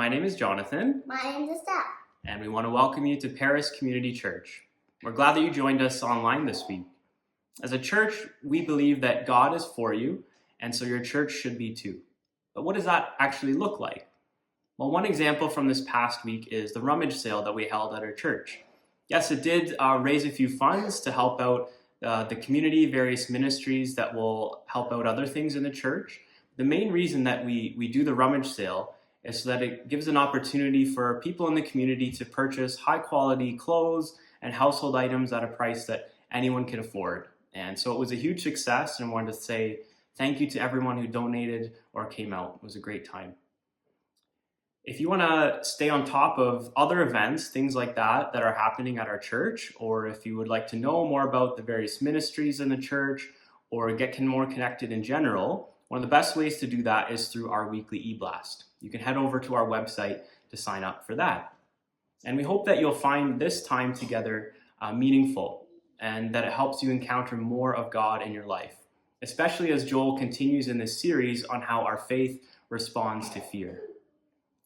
My name is Jonathan. My name is Estelle. And we want to welcome you to Paris Community Church. We're glad that you joined us online this week. As a church, we believe that God is for you, and so your church should be too. But what does that actually look like? Well, one example from this past week is the rummage sale that we held at our church. Yes, it did raise a few funds to help out the community, various ministries that will help out other things in the church. The main reason that we do the rummage sale is so that it gives an opportunity for people in the community to purchase high quality clothes and household items at a price that anyone can afford. And so it was a huge success, and I wanted to say thank you to everyone who donated or came out. It was a great time. If you want to stay on top of other events, things like that are happening at our church, or if you would like to know more about the various ministries in the church or get more connected in general, one of the best ways to do that is through our weekly e-blast. You can head over to our website to sign up for that. And we hope that you'll find this time together meaningful and that it helps you encounter more of God in your life, especially as Joel continues in this series on how our faith responds to fear.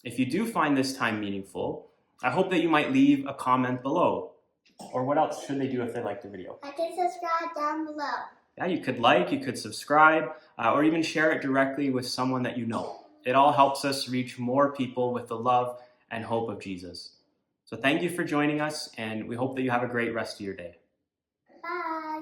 If you do find this time meaningful, I hope that you might leave a comment below. Or what else should they do if they like the video? I can subscribe down below. Yeah, you could subscribe, or even share it directly with someone that you know. It all helps us reach more people with the love and hope of Jesus. So thank you for joining us, and we hope that you have a great rest of your day. Bye.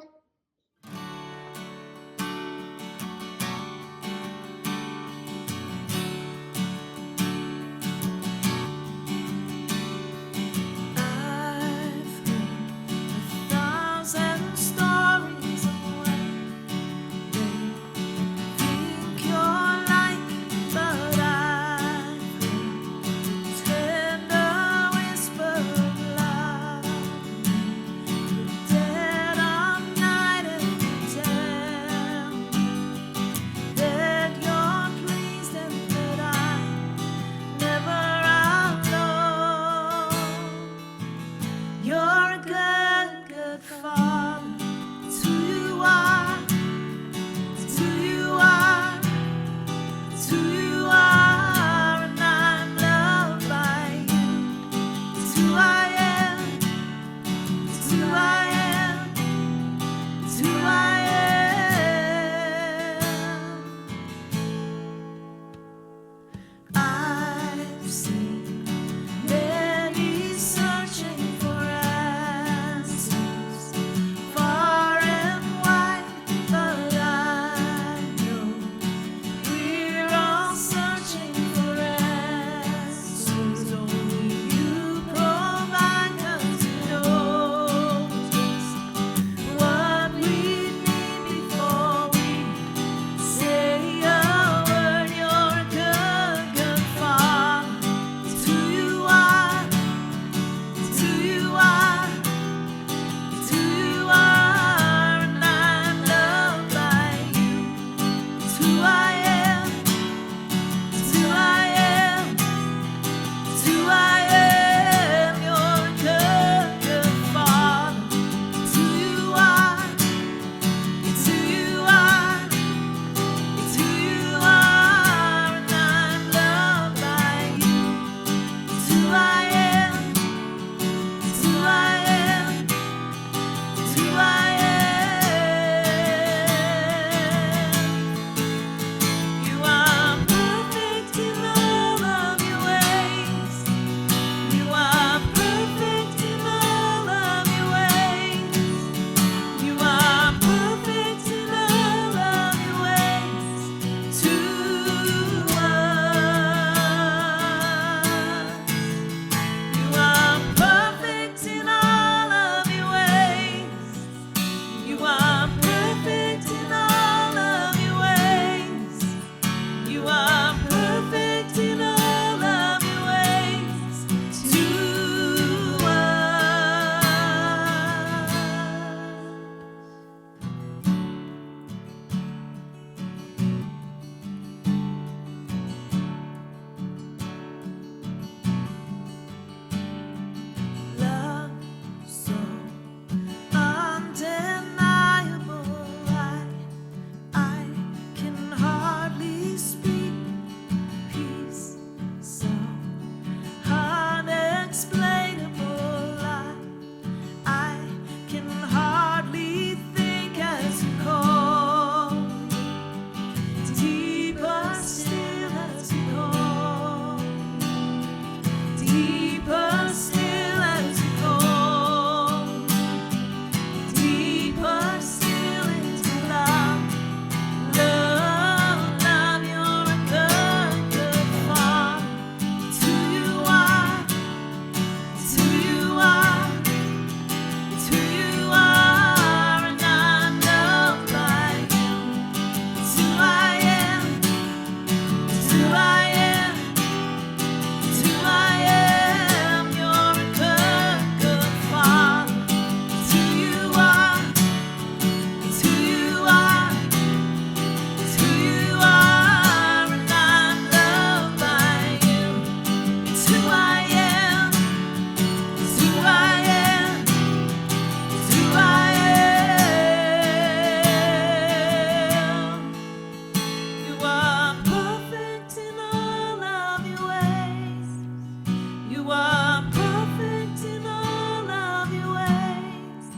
You are perfect in all of your ways.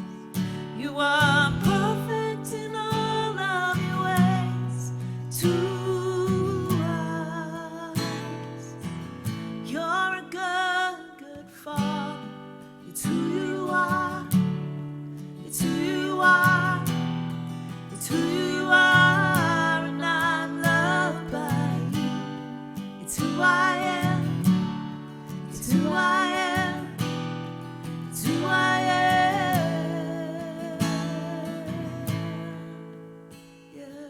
You are perfect in all of your ways to us. You're a good, good Father. It's who you are. It's who you are. It's who you are, and I'm loved by you. It's who I am. It's who I am. It's who I am. Yeah.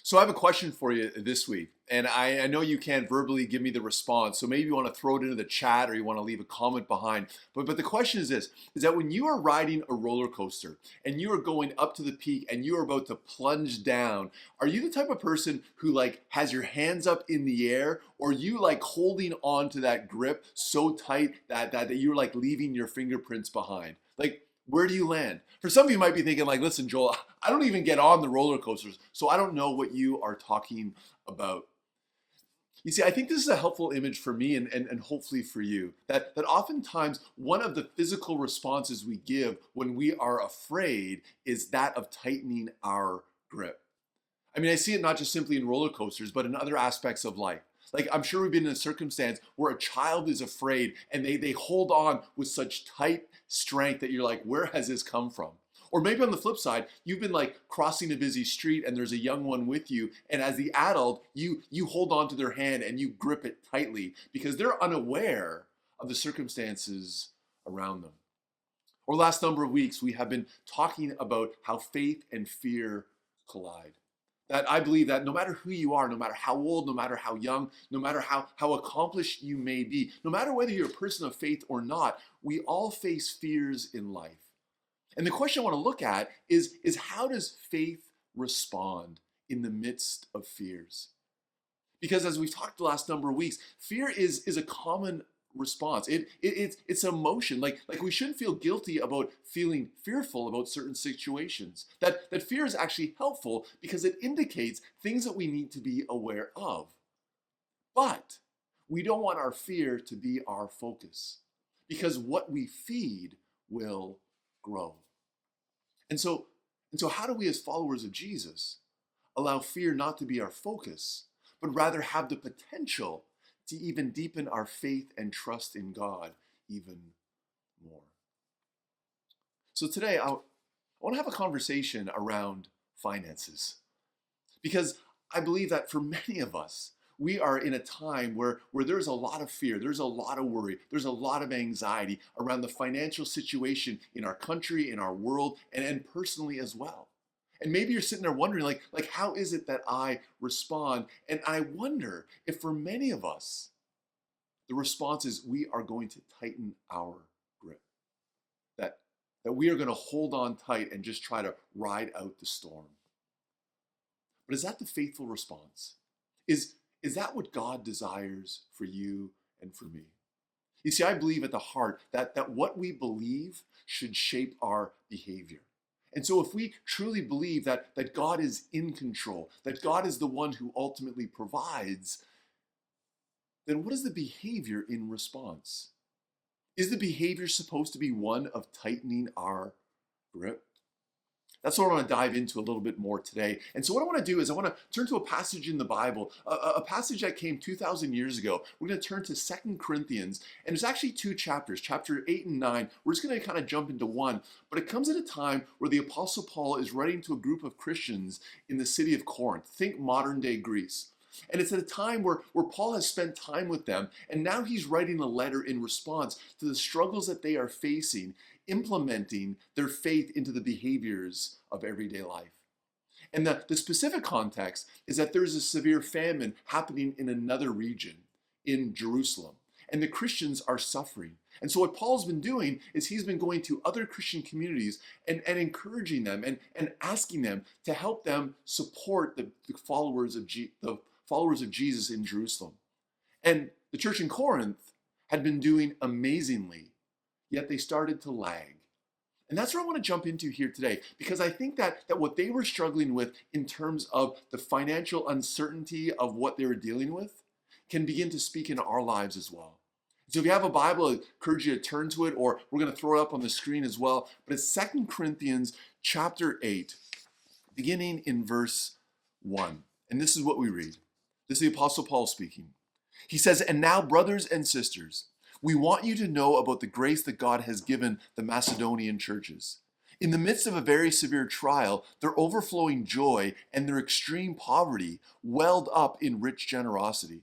So I have a question for you this week, and I know you can't verbally give me the response, so maybe you want to throw it into the chat or you want to leave a comment behind. But the question is this, is that when you are riding a roller coaster and you are going up to the peak and you are about to plunge down, are you the type of person who like has your hands up in the air, or are you like holding on to that grip so tight that you're like leaving your fingerprints behind? Like, where do you land? For some of you might be thinking like, listen, Joel, I don't even get on the roller coasters, so I don't know what you are talking about. You see, I think this is a helpful image for me and hopefully for you, that oftentimes one of the physical responses we give when we are afraid is that of tightening our grip. I mean, I see it not just simply in roller coasters, but in other aspects of life. Like, I'm sure we've been in a circumstance where a child is afraid and they hold on with such tight strength that you're like, where has this come from? Or maybe on the flip side, you've been like crossing a busy street and there's a young one with you, and as the adult, you hold on to their hand and you grip it tightly because they're unaware of the circumstances around them. Or last number of weeks, we have been talking about how faith and fear collide. That I believe that no matter who you are, no matter how old, no matter how young, no matter how accomplished you may be, no matter whether you're a person of faith or not, we all face fears in life. And the question I want to look at is how does faith respond in the midst of fears? Because as we've talked the last number of weeks, fear is a common response. It's an emotion. Like we shouldn't feel guilty about feeling fearful about certain situations. That fear is actually helpful because it indicates things that we need to be aware of. But we don't want our fear to be our focus, because what we feed will grow. And so how do we as followers of Jesus allow fear not to be our focus, but rather have the potential to even deepen our faith and trust in God even more? So today, I want to have a conversation around finances, because I believe that for many of us, we are in a time where there's a lot of fear, there's a lot of worry, there's a lot of anxiety around the financial situation in our country, in our world, and personally as well. And maybe you're sitting there wondering, like how is it that I respond? And I wonder if for many of us, the response is we are going to tighten our grip. That we are going to hold on tight and just try to ride out the storm. But is that the faithful response? Is that what God desires for you and for me? You see, I believe at the heart that what we believe should shape our behavior. And so if we truly believe that God is in control, that God is the one who ultimately provides, then what is the behavior in response? Is the behavior supposed to be one of tightening our grip? That's what I want to dive into a little bit more today. And so what I want to do is I want to turn to a passage in the Bible, a passage that came 2,000 years ago. We're going to turn to 2 Corinthians, and there's actually two chapters, chapter 8 and 9. We're just going to kind of jump into one, but it comes at a time where the Apostle Paul is writing to a group of Christians in the city of Corinth. Think modern day Greece. And it's at a time where Paul has spent time with them, and now he's writing a letter in response to the struggles that they are facing, implementing their faith into the behaviors of everyday life. And the specific context is that there's a severe famine happening in another region, in Jerusalem, and the Christians are suffering. And so what Paul's been doing is he's been going to other Christian communities and encouraging them and asking them to help them support the followers of Jesus in Jerusalem. And the church in Corinth had been doing amazingly yet they started to lag. And that's what I want to jump into here today, because I think that what they were struggling with in terms of the financial uncertainty of what they were dealing with can begin to speak into our lives as well. So if you have a Bible, I encourage you to turn to it, or we're going to throw it up on the screen as well. But it's 2 Corinthians chapter 8, beginning in verse 1. And this is what we read. This is the Apostle Paul speaking. He says, "And now, brothers and sisters, we want you to know about the grace that God has given the Macedonian churches. In the midst of a very severe trial, their overflowing joy and their extreme poverty welled up in rich generosity.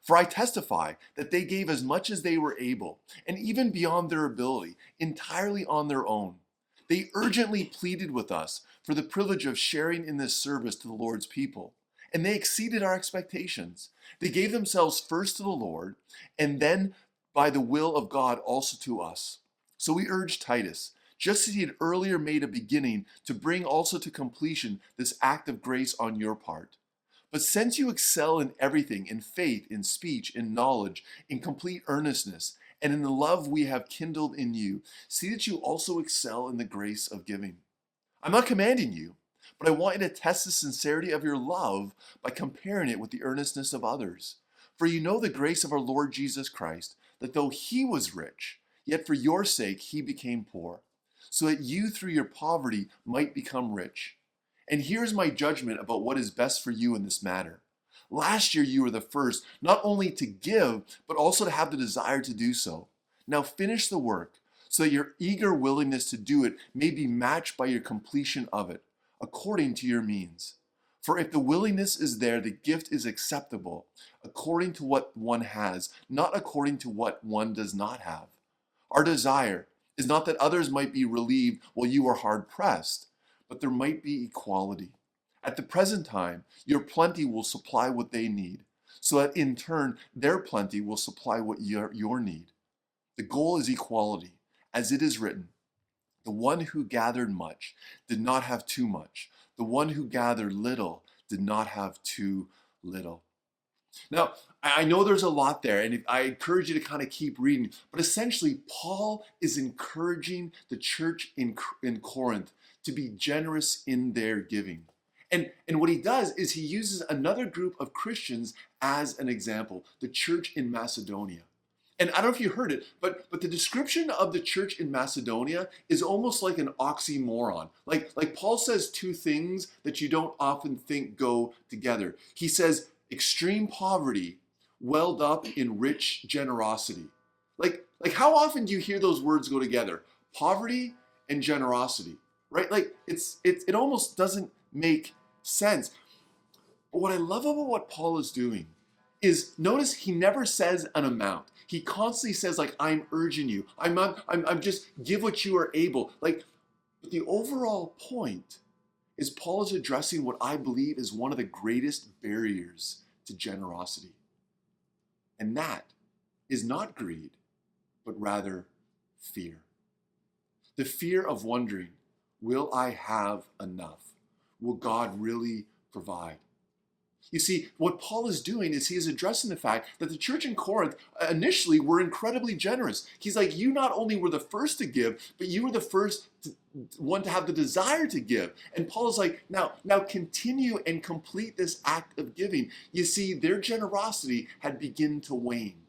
For I testify that they gave as much as they were able, and even beyond their ability, entirely on their own. They urgently pleaded with us for the privilege of sharing in this service to the Lord's people, and they exceeded our expectations. They gave themselves first to the Lord, and then by the will of God also to us. So we urge Titus, just as he had earlier made a beginning, to bring also to completion this act of grace on your part. But since you excel in everything, in faith, in speech, in knowledge, in complete earnestness, and in the love we have kindled in you, see that you also excel in the grace of giving. I'm not commanding you, but I want you to test the sincerity of your love by comparing it with the earnestness of others. For you know the grace of our Lord Jesus Christ, that though he was rich, yet for your sake he became poor, so that you through your poverty might become rich. And here's my judgment about what is best for you in this matter. Last year you were the first, not only to give, but also to have the desire to do so. Now finish the work, so that your eager willingness to do it may be matched by your completion of it, according to your means. For if the willingness is there, the gift is acceptable, according to what one has, not according to what one does not have. Our desire is not that others might be relieved while you are hard pressed, but there might be equality. At the present time, your plenty will supply what they need, so that in turn, their plenty will supply what your need. The goal is equality, as it is written, the one who gathered much did not have too much. The one who gathered little did not have too little. Now, I know there's a lot there, and I encourage you to kind of keep reading, but essentially, Paul is encouraging the church in Corinth to be generous in their giving. And what he does is he uses another group of Christians as an example, the church in Macedonia. And I don't know if you heard it, but the description of the church in Macedonia is almost like an oxymoron. Like Paul says two things that you don't often think go together. He says extreme poverty welled up in rich generosity. Like how often do you hear those words go together? Poverty and generosity, right? Like it almost doesn't make sense. But what I love about what Paul is doing is, notice he never says an amount. He constantly says, like, I'm urging you. I'm just give what you are able. Like, but the overall point is Paul is addressing what I believe is one of the greatest barriers to generosity. And that is not greed, but rather fear. The fear of wondering, will I have enough? Will God really provide? You see, what Paul is doing is he is addressing the fact that the church in Corinth initially were incredibly generous. He's like, you not only were the first to give, but you were the first one to have the desire to give. And Paul is like, now continue and complete this act of giving. You see, their generosity had begun to wane.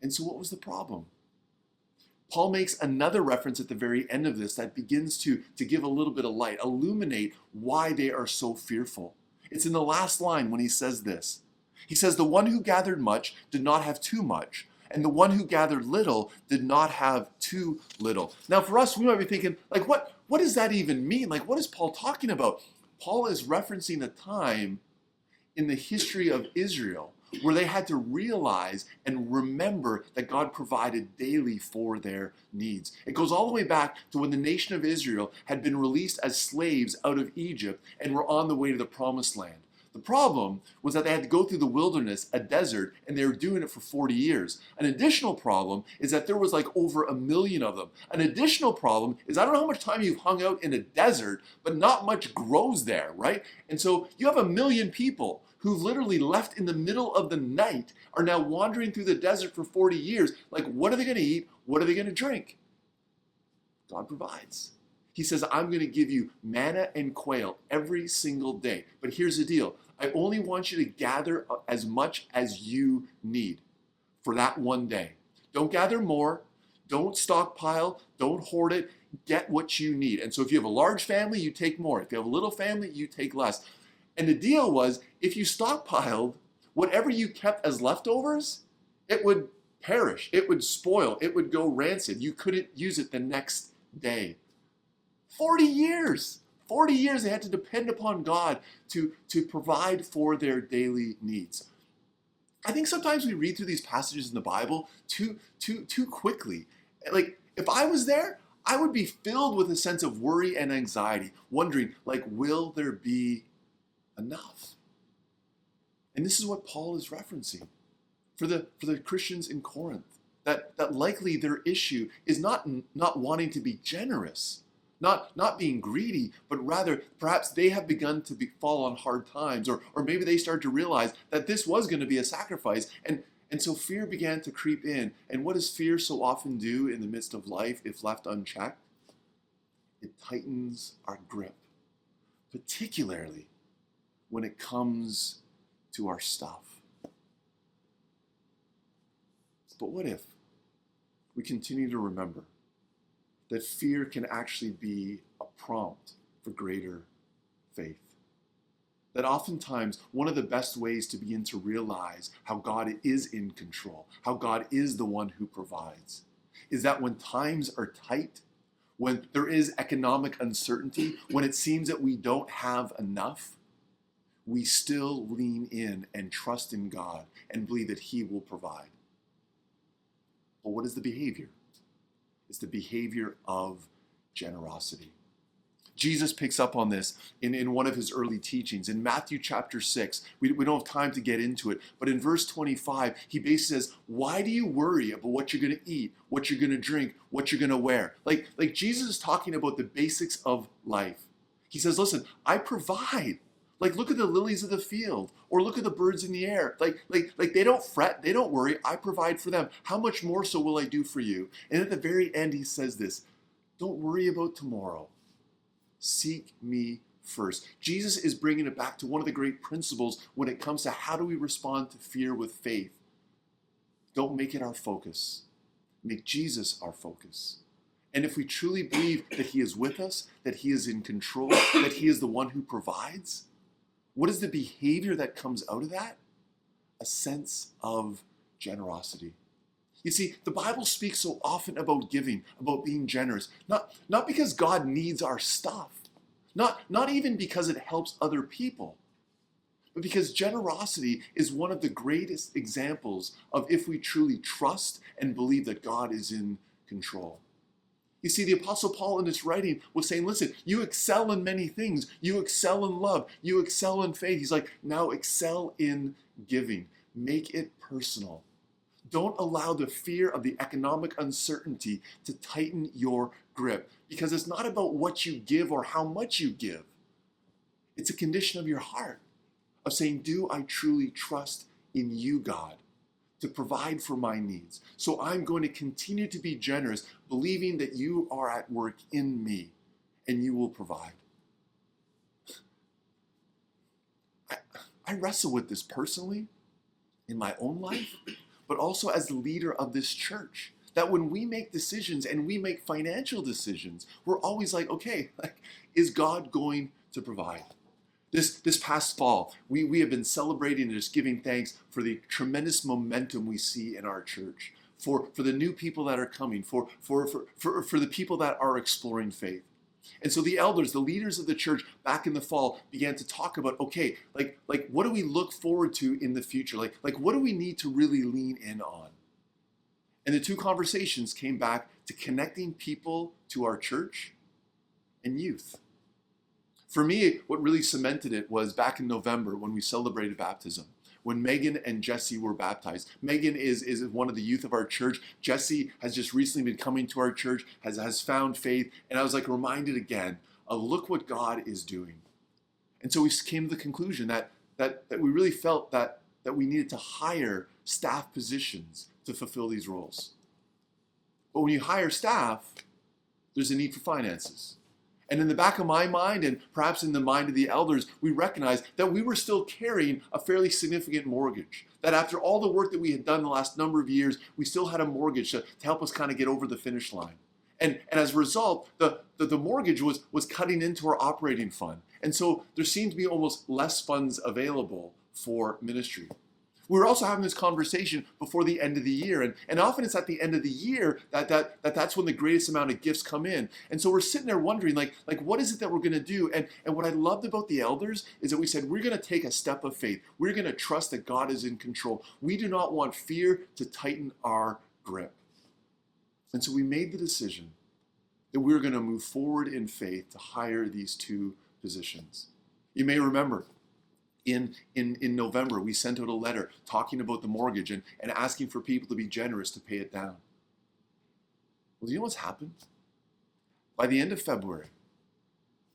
And so what was the problem? Paul makes another reference at the very end of this that begins to give a little bit of light, illuminate why they are so fearful. It's in the last line when he says this. He says, the one who gathered much did not have too much, and the one who gathered little did not have too little. Now for us, we might be thinking, like, what does that even mean? Like, what is Paul talking about? Paul is referencing a time in the history of Israel where they had to realize and remember that God provided daily for their needs. It goes all the way back to when the nation of Israel had been released as slaves out of Egypt and were on the way to the promised land. The problem was that they had to go through the wilderness, a desert, and they were doing it for 40 years. An additional problem is that there was like over 1 million of them. An additional problem is, I don't know how much time you've hung out in a desert, but not much grows there, right? And so you have 1 million people who literally left in the middle of the night are now wandering through the desert for 40 years. Like, what are they going to eat? what are they going to drink? God provides. He says, I'm going to give you manna and quail every single day. But here's the deal. I only want you to gather as much as you need for that one day. Don't gather more. Don't stockpile. Don't hoard it. Get what you need. And so if you have a large family, you take more. If you have a little family, you take less. And the deal was, if you stockpiled, whatever you kept as leftovers, it would perish. It would spoil. It would go rancid. You couldn't use it the next day. 40 years. 40 years they had to depend upon God to provide for their daily needs. I think sometimes we read through these passages in the Bible too quickly. Like, if I was there, I would be filled with a sense of worry and anxiety, wondering, like, will there be enough? And this is what Paul is referencing for the Christians in Corinth, that likely their issue is not wanting to be generous, not being greedy, but rather perhaps they have begun to fall on hard times, or maybe they start to realize that this was going to be a sacrifice, and so fear began to creep in. And what does fear so often do in the midst of life if left unchecked? It tightens our grip, particularly when it comes to our stuff. But what if we continue to remember that fear can actually be a prompt for greater faith? That oftentimes one of the best ways to begin to realize how God is in control, how God is the one who provides, is that when times are tight, when there is economic uncertainty, when it seems that we don't have enough, we still lean in and trust in God and believe that He will provide. But what is the behavior? It's the behavior of generosity. Jesus picks up on this in one of his early teachings. In Matthew chapter 6, we don't have time to get into it, but in verse 25, he basically says, why do you worry about what you're going to eat, what you're going to drink, what you're going to wear? Like Jesus is talking about the basics of life. He says, listen, I provide. Like, look at the lilies of the field, or look at the birds in the air. Like they don't fret, they don't worry. I provide for them. How much more so will I do for you? And at the very end, he says this, don't worry about tomorrow. Seek me first. Jesus is bringing it back to one of the great principles when it comes to how do we respond to fear with faith. Don't make it our focus. Make Jesus our focus. And if we truly believe that He is with us, that He is in control, that He is the one who provides, what is the behavior that comes out of that? A sense of generosity. You see, the Bible speaks so often about giving, about being generous, not because God needs our stuff, not even because it helps other people, but because generosity is one of the greatest examples of if we truly trust and believe that God is in control. You see, the Apostle Paul in his writing was saying, listen, you excel in many things. You excel in love. You excel in faith. He's like, now excel in giving. Make it personal. Don't allow the fear of the economic uncertainty to tighten your grip, because it's not about what you give or how much you give. It's a condition of your heart of saying, do I truly trust in you, God, to provide for my needs? So I'm going to continue to be generous, believing that you are at work in me and you will provide. I wrestle with this personally in my own life, but also as the leader of this church. That when we make decisions and we make financial decisions, we're always like, okay, is God going to provide? This past fall, we have been celebrating and just giving thanks for the tremendous momentum we see in our church, for the new people that are coming, for the people that are exploring faith. And so the elders, the leaders of the church back in the fall began to talk about, okay, like what do we look forward to in the future? Like what do we need to really lean in on? And the two conversations came back to connecting people to our church and youth. For me, what really cemented it was back in November when we celebrated baptism, when Megan and Jesse were baptized. Megan is one of the youth of our church. Jesse has just recently been coming to our church, has found faith. And I was like reminded again of look what God is doing. And so we came to the conclusion that we really felt that we needed to hire staff positions to fulfill these roles. But when you hire staff, there's a need for finances. And in the back of my mind, and perhaps in the mind of the elders, we recognized that we were still carrying a fairly significant mortgage. That after all the work that we had done the last number of years, we still had a mortgage to help us kind of get over the finish line. And as a result, the mortgage was cutting into our operating fund. And so there seemed to be almost less funds available for ministry. We were also having this conversation before the end of the year. And often it's at the end of the year that's when the greatest amount of gifts come in. And so we're sitting there wondering, like what is it that we're going to do? And what I loved about the elders is that we said, we're going to take a step of faith. We're going to trust that God is in control. We do not want fear to tighten our grip. And so we made the decision that we were going to move forward in faith to hire these 2 positions. You may remember, in November, we sent out a letter talking about the mortgage and asking for people to be generous to pay it down. Well, do you know what's happened? By the end of February,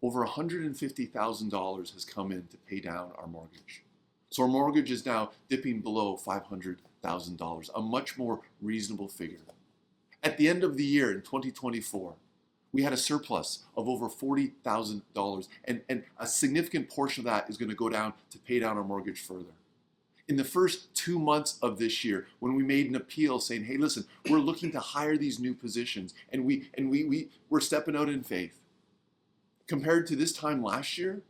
over $150,000 has come in to pay down our mortgage. So our mortgage is now dipping below $500,000, a much more reasonable figure. At the end of the year in 2024, we had a surplus of over $40,000, and a significant portion of that is going to go down to pay down our mortgage further. In the first 2 months of this year, when we made an appeal saying, hey, listen, we're looking to hire these new positions, and we're stepping out in faith. Compared to this time last year,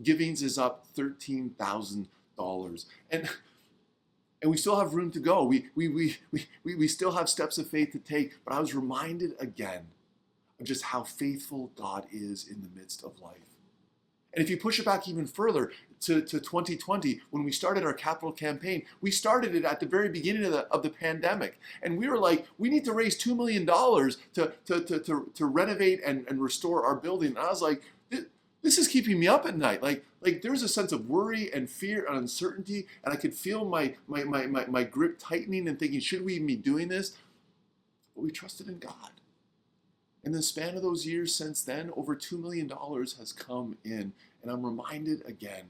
givings is up $13,000. And we still have room to go. We still have steps of faith to take, but I was reminded again of just how faithful God is in the midst of life. And if you push it back even further to 2020, when we started our capital campaign, we started it at the very beginning of the pandemic. And we were like, we need to raise $2 million to renovate and restore our building. And I was like, this is keeping me up at night. Like there's a sense of worry and fear and uncertainty, and I could feel my grip tightening and thinking, should we even be doing this? But we trusted in God. In the span of those years since then, over $2 million has come in. And I'm reminded again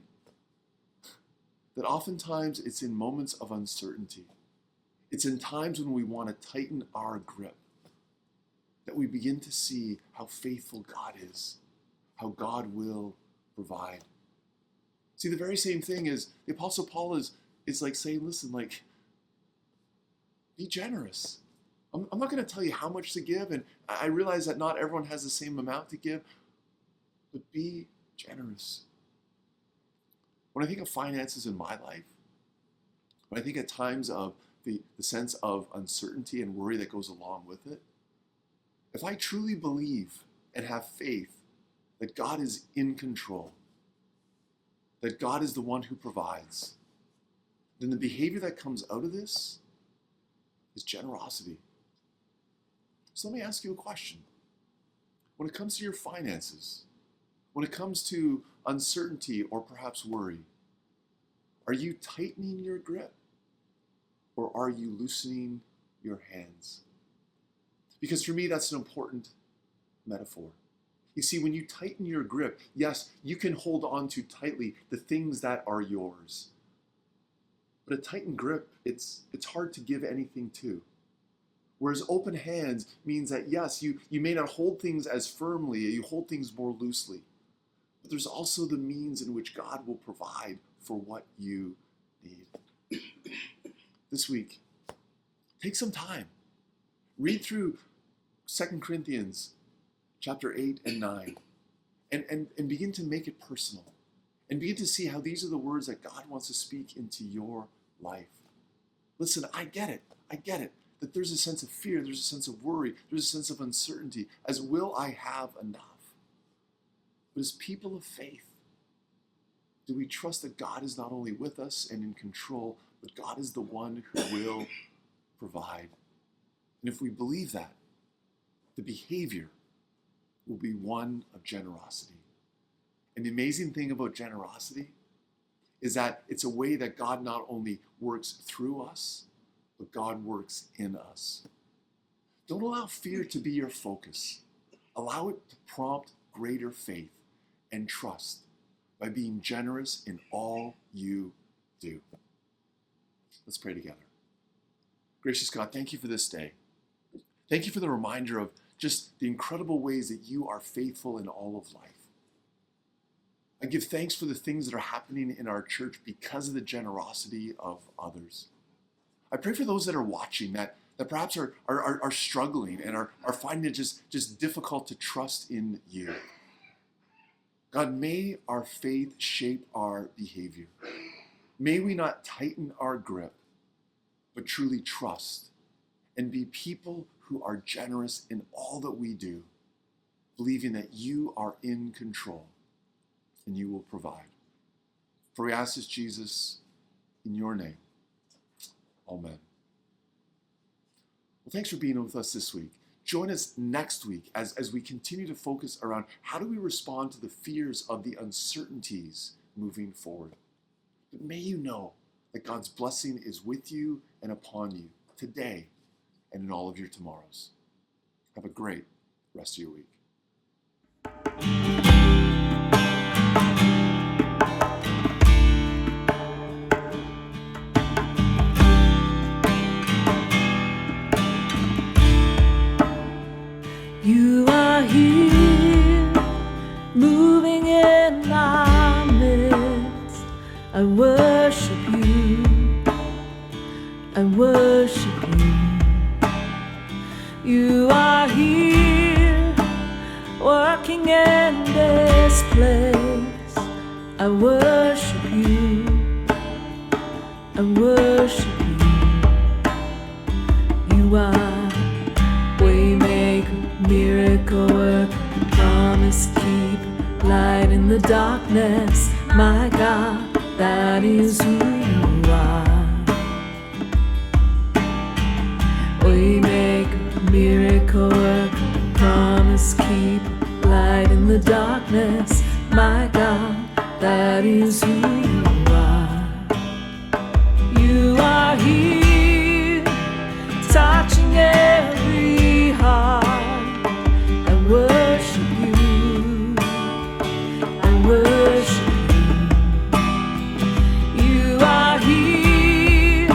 that oftentimes it's in moments of uncertainty. It's in times when we want to tighten our grip that we begin to see how faithful God is, how God will provide. See, the very same thing is the Apostle Paul is like saying, listen, like, be generous. I'm not going to tell you how much to give, and I realize that not everyone has the same amount to give, but be generous. When I think of finances in my life, when I think at times of the sense of uncertainty and worry that goes along with it, if I truly believe and have faith that God is in control, that God is the one who provides, then the behavior that comes out of this is generosity. So let me ask you a question. When it comes to your finances, when it comes to uncertainty or perhaps worry, are you tightening your grip or are you loosening your hands? Because for me, that's an important metaphor. You see, when you tighten your grip, yes, you can hold on to tightly the things that are yours. But a tightened grip, it's hard to give anything to. Whereas open hands means that, yes, you may not hold things as firmly, you hold things more loosely. But there's also the means in which God will provide for what you need. This week, take some time. Read through 2 Corinthians chapter 8 and 9 and begin to make it personal. And begin to see how these are the words that God wants to speak into your life. Listen, I get it. That there's a sense of fear, there's a sense of worry, there's a sense of uncertainty, as will I have enough? But as people of faith, do we trust that God is not only with us and in control, but God is the one who will provide? And if we believe that, the behavior will be one of generosity. And the amazing thing about generosity is that it's a way that God not only works through us, but God works in us. Don't allow fear to be your focus. Allow it to prompt greater faith and trust by being generous in all you do. Let's pray together. Gracious God, thank you for this day. Thank you for the reminder of just the incredible ways that you are faithful in all of life. I give thanks for the things that are happening in our church because of the generosity of others. I pray for those that are watching that perhaps are struggling and are finding it just difficult to trust in you. God, may our faith shape our behavior. May we not tighten our grip, but truly trust and be people who are generous in all that we do, believing that you are in control and you will provide. For we ask this, Jesus, in your name. Amen. Well, thanks for being with us this week. Join us next week as we continue to focus around how do we respond to the fears of the uncertainties moving forward. But may you know that God's blessing is with you and upon you today and in all of your tomorrows. Have a great rest of your week. You are here, moving in our midst. I worship you. I worship you. You are here, working in this place. I worship you. I worship you. You are waymaker, miracle worker, promise keep, light in the darkness. My God, that is who you are. Waymaker, miracle worker, promise keep, light in the darkness. My God, that is who you are. You are here, touching every heart. I worship you. I worship you. You are here,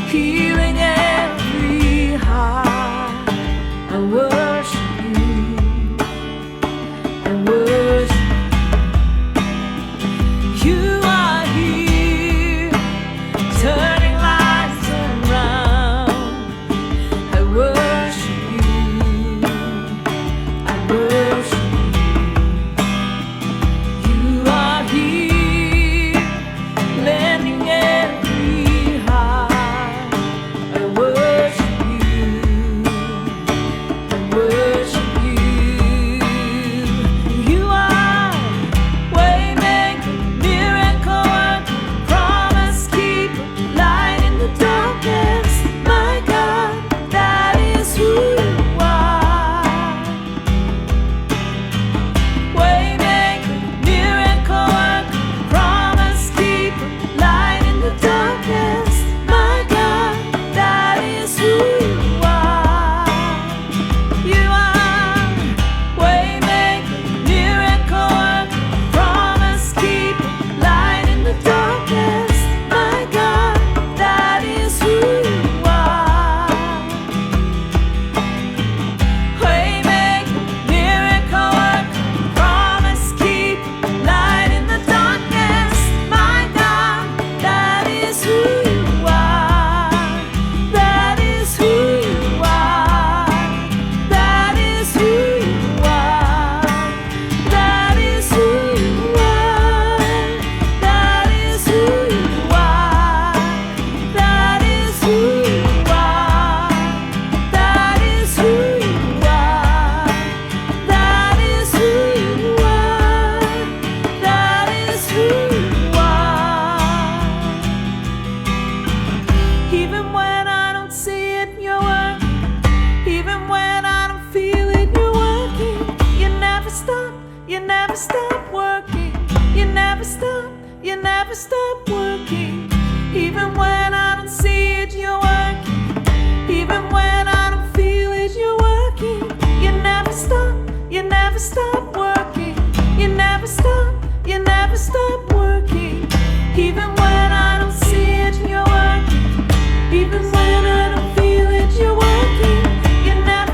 healing every heart. I worship you. I worship you. You are here, turning lives around. I worship you. I worship you. You are here, lending every heart. I worship you. I worship you. You are waymaker, miracle worker, promise keeper, light in the darkness. My God, that is who you are. Waymaker, miracle worker, promise keeper, light in the darkness. My God, that is who you are. You are waymaker, miracle worker, promise keeper, light in the darkness. My God, that is who you are. Waymaker, miracle worker, promise keeper, light in the darkness. My God, that is who you are. That is who you are. That is who you are. That is who you are. That is who you are. That is who you are. That is who you are. That is who you are. That is who you are. Even when I don't see it, you're working. Even when I don't feel it, you're working. You never stop. You never stop working. You never stop. You never stop working. Even when I don't see it, you're working. Even when I don't feel it, you're working. You never stop. You never stop working. You never stop. You never stop working. Even when I don't see it, you're working. Even when I don't feel it, you're working. You never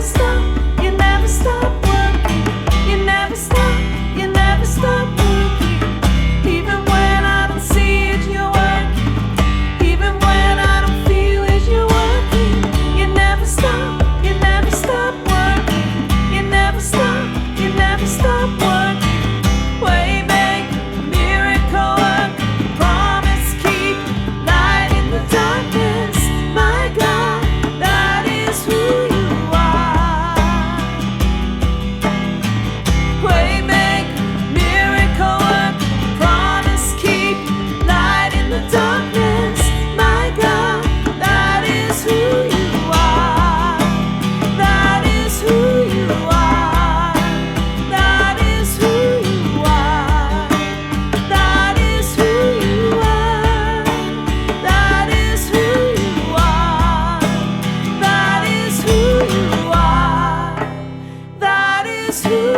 is who